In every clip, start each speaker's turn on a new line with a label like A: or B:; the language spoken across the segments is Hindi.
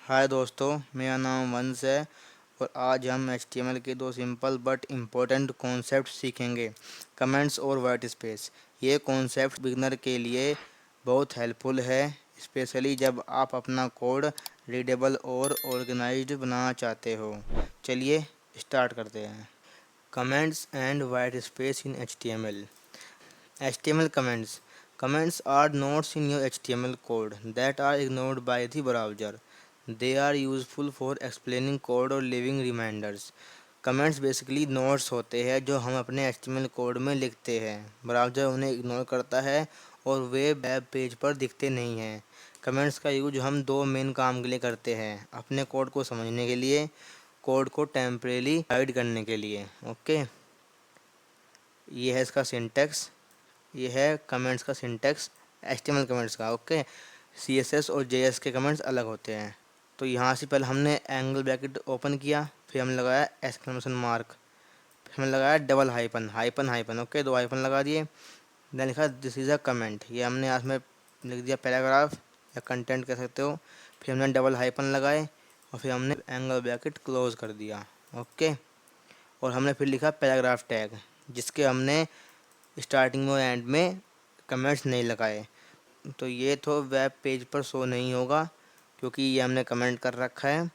A: हाय दोस्तों, मेरा नाम वंश है और आज हम HTML के दो सिंपल बट इम्पोर्टेंट कॉन्सेप्ट सीखेंगे। कमेंट्स और वाइट स्पेस। ये कॉन्सेप्ट बिगनर के लिए बहुत हेल्पफुल है, स्पेशली जब आप अपना कोड रीडेबल और ऑर्गेनाइज्ड बनाना चाहते हो। चलिए स्टार्ट करते हैं। Comments and white space in HTML। HTML comments. Comments are notes in your HTML code that are ignored by the browser. They are useful for explaining code or leaving reminders. Comments basically notes होते हैं जो हम अपने HTML कोड में लिखते हैं। ब्राउज़र उन्हें इग्नोर करता है और वे वेब पेज पर दिखते नहीं हैं। कमेंट्स का यूज हम दो मेन काम के लिए करते हैं, अपने कोड को समझने के लिए, कोड को टेम्परेली हाइड करने के लिए। ओके, ये है इसका सिंटैक्स। ये है कमेंट्स का सिंटैक्स HTML कमेंट्स का। ओके, CSS और JS के कमेंट्स अलग होते हैं। तो यहाँ से पहले हमने एंगल ब्रैकेट ओपन किया, फिर हमने लगाया एक्सक्लेमेशन मार्क, फिर हमने लगाया double hyphen hyphen hyphen. Okay, दो हाइपन लगा दिए। देन लिखा दिस इज़ अ कमेंट। ये हमने आज में लिख दिया पैराग्राफ या कंटेंट कह सकते हो। फिर हमने डबल हाइपन लगाए और फिर हमने एंगल ब्रैकेट क्लोज कर दिया। ओके, और हमने फिर लिखा पैराग्राफ टैग, जिसके हमने स्टार्टिंग में और एंड में कमेंट्स नहीं लगाए। तो ये तो वेब पेज पर शो नहीं होगा क्योंकि ये हमने कमेंट कर रखा है।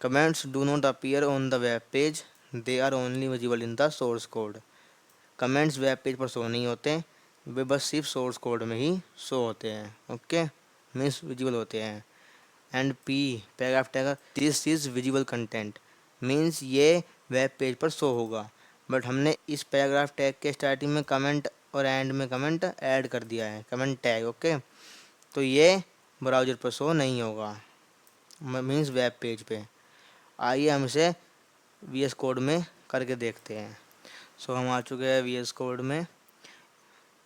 A: Comments do not appear on the web page, they are only visible in the source code. Comments web page पर शो नहीं होते, वे बस सिर्फ सोर्स कोड में ही शो होते हैं। ओके, मीन्स विजिबल होते हैं। And P paragraph tag, this is visible content, means ये वेब पेज पर शो होगा, बट हमने इस पैराग्राफ टैग के स्टार्टिंग में कमेंट और एंड में कमेंट ऐड कर दिया है, कमेंट टैग। ओके, तो ये ब्राउज़र पर शो नहीं होगा, मीन्स वेब पेज पे। आइए हम इसे VS कोड में करके देखते हैं। सो हम आ चुके हैं VS कोड में।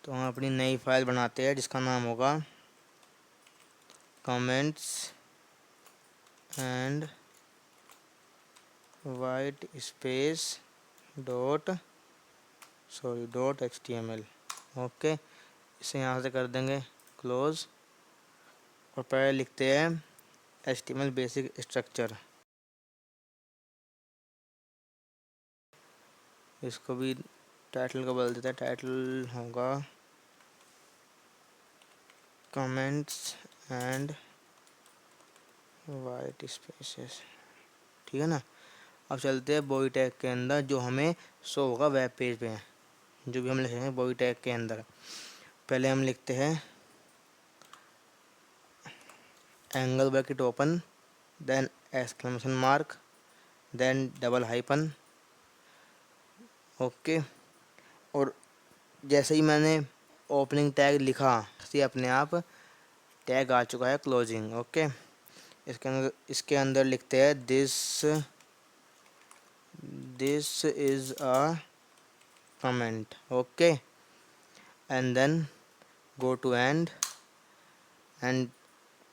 A: तो हम अपनी नई फाइल बनाते हैं जिसका नाम होगा comments and white space dot HTML। Okay, इसे यहाँ से कर देंगे क्लोज और पहले लिखते हैं HTML बेसिक स्ट्रक्चर। इसको भी टाइटल को बदल देता है, टाइटल होगा कमेंट्स एंड वाइट स्पेसेस। ठीक है ना। अब चलते हैं बॉडी टैग के अंदर, जो हमें शो होगा वेब पेज पे, जो भी हम लिखेंगे बॉडी टैग के अंदर। पहले हम लिखते हैं angle bracket open, then exclamation mark, then double hyphen. Okay, और जैसे ही मैंने ओपनिंग टैग लिखा तो अपने आप टैग आ चुका है क्लोजिंग। ओके, इसके अंदर लिखते हैं this is a comment. Okay, and then go to end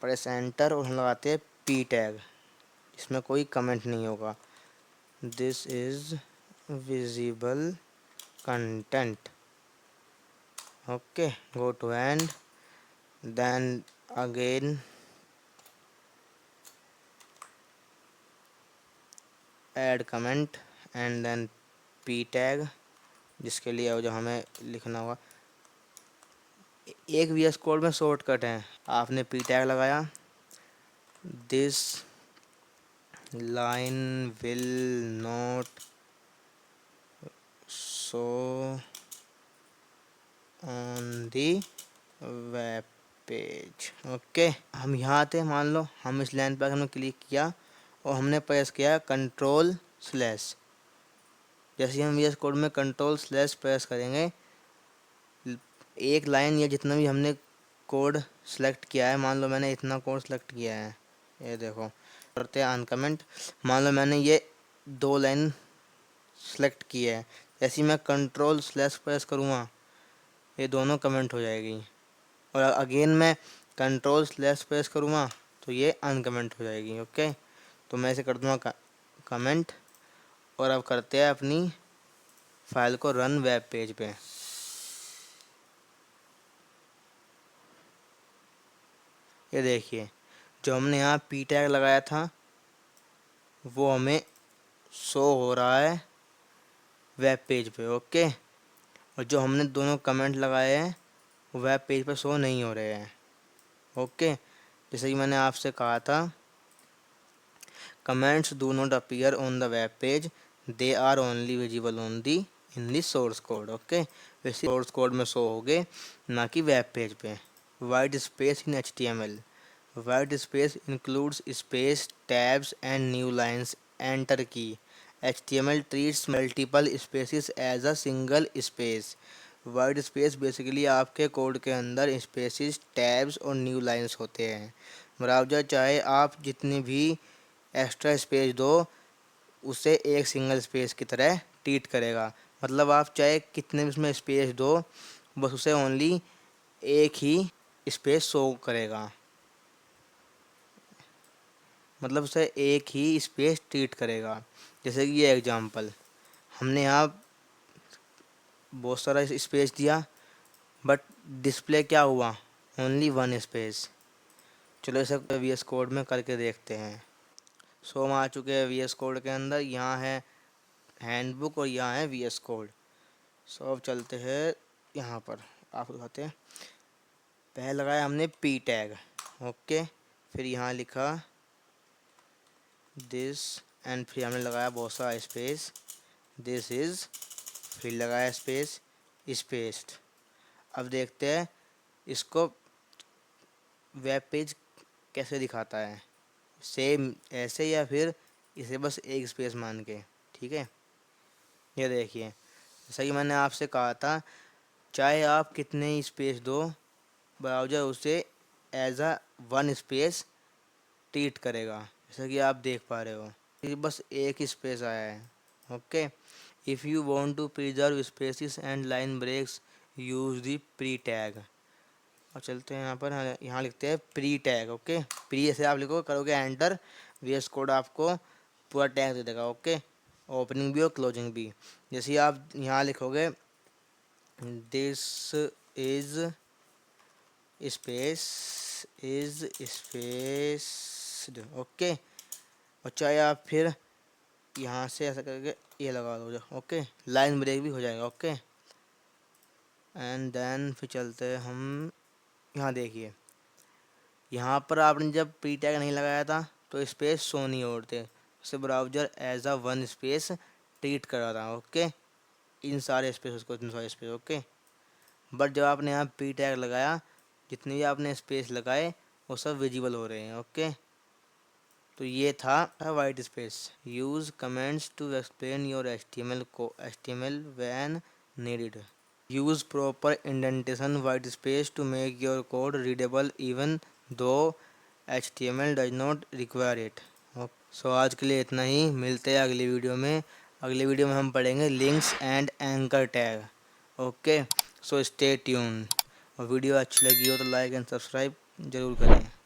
A: press enter और हम लगाते हैं P टैग, इसमें कोई कमेंट नहीं होगा। This is visible content. Okay, go to end, then again add comment and then P tag, जिसके लिए जो हमें लिखना होगा। एक VS कोड में शॉर्टकट है, आपने P टैग लगाया, this line will not show on the web page. Okay, हम यहाँ आते, मान लो हम इस लाइन पर हमने क्लिक किया और हमने प्रेस किया कंट्रोल/। जैसे ही हम VS कोड में कंट्रोल/ प्रेस करेंगे, एक लाइन या जितना भी हमने कोड सेलेक्ट किया है, मान लो मैंने इतना कोड सेलेक्ट किया है, ये देखो, करते हैं अनकमेंट। मान लो मैंने ये दो लाइन सेलेक्ट की है, जैसे ही मैं कंट्रोल/ प्रेस करूँगा ये दोनों कमेंट हो जाएगी, और अगेन मैं कंट्रोल/ प्रेस करूँगा तो ये अनकमेंट हो जाएगी। ओके, तो मैं इसे कर दूँगा कमेंट, और अब करते हैं अपनी फाइल को रन वेब पेज पे। ये देखिए, जो हमने यहाँ पी टैग लगाया था वो हमें शो हो रहा है वेब पेज पे। ओके, और जो हमने दोनों कमेंट लगाए हैं वो वेब पेज पे शो नहीं हो रहे हैं। ओके, जैसे कि मैंने आपसे कहा था, comments do not appear on the web page, they are only visible on the in the source code. Okay, वैसे सोर्स कोड में शो हो गए, ना कि वेब पेज पे। White space in HTML, white space includes space, tabs and new lines, enter की। HTML treats multiple spaces as a single space। White space basically आपके कोड के अंदर स्पेसिस, टैब्स और न्यू लाइन्स होते हैं। ब्राउज़र चाहे आप जितनी भी एक्स्ट्रा स्पेस दो उसे एक सिंगल स्पेस की तरह ट्रीट करेगा। मतलब आप चाहे कितने भी उसमें स्पेस दो, बस उसे ओनली एक ही स्पेस शो करेगा, मतलब उसे एक ही स्पेस ट्रीट करेगा। जैसे कि ये एग्जांपल, हमने यहाँ बहुत सारा स्पेस दिया बट डिस्प्ले क्या हुआ, ओनली वन स्पेस। चलो इसे VS कोड में करके देखते हैं। सो हम आ चुके हैं VS कोड के अंदर। यहाँ है हैंडबुक और यहाँ है VS कोड। सो अब चलते हैं यहाँ पर, आपको दिखाते हैं। पहले लगाया हमने पी टैग। ओके, फिर यहाँ लिखा दिस, एंड फिर हमने लगाया बहुत सारा स्पेस, दिस इज़, फिर लगाया स्पेस, स्पेस्ड। अब देखते हैं इसको वेब पेज कैसे दिखाता है, सेम ऐसे या फिर इसे बस एक स्पेस मान के। ठीक है, ये देखिए, जैसा कि मैंने आपसे कहा था, चाहे आप कितने ही स्पेस दो, ब्राउज़र उसे as a one space treat करेगा। जैसा कि आप देख पा रहे हो, ये बस एक ही स्पेस आया है। Okay, if you want to preserve spaces and line breaks, use the pre tag. और चलते हैं यहाँ पर, यहाँ लिखते हैं प्री टैग। ओके, प्री ऐसे आप लिखो, करोगे एंटर, VS कोड आपको पूरा टैग दे देगा। ओके, ओपनिंग भी और क्लोजिंग भी। जैसे आप यहाँ लिखोगे this is space is spaced. Okay, और चाहे आप फिर यहाँ से ऐसा करके ये लगा दो। ओके, लाइन ब्रेक भी हो जाएगा। ओके, एंड देन फिर चलते हैं हम, यहाँ देखिए, यहाँ पर आपने जब प्री टैग नहीं लगाया था तो स्पेस शो नहीं होते, उसे browser as a one space treat कर रहा था। ओके, इन सारे स्पेस को, इन सारे स्पेस। ओके, बट जब आपने यहाँ प्री टैग लगाया, जितने भी आपने स्पेस लगाए वो सब विजिबल हो रहे हैं। ओके, तो ये था white space. Use comments to explain your HTML when needed. Use proper indentation white space to make your code readable even though HTML does not require it. So आज के लिए इतना ही, मिलते हैं अगली वीडियो में। अगली वीडियो में हम पढ़ेंगे links and anchor tag. Okay, so stay tune. और वीडियो अच्छी लगी हो तो लाइक एंड सब्सक्राइब ज़रूर करें।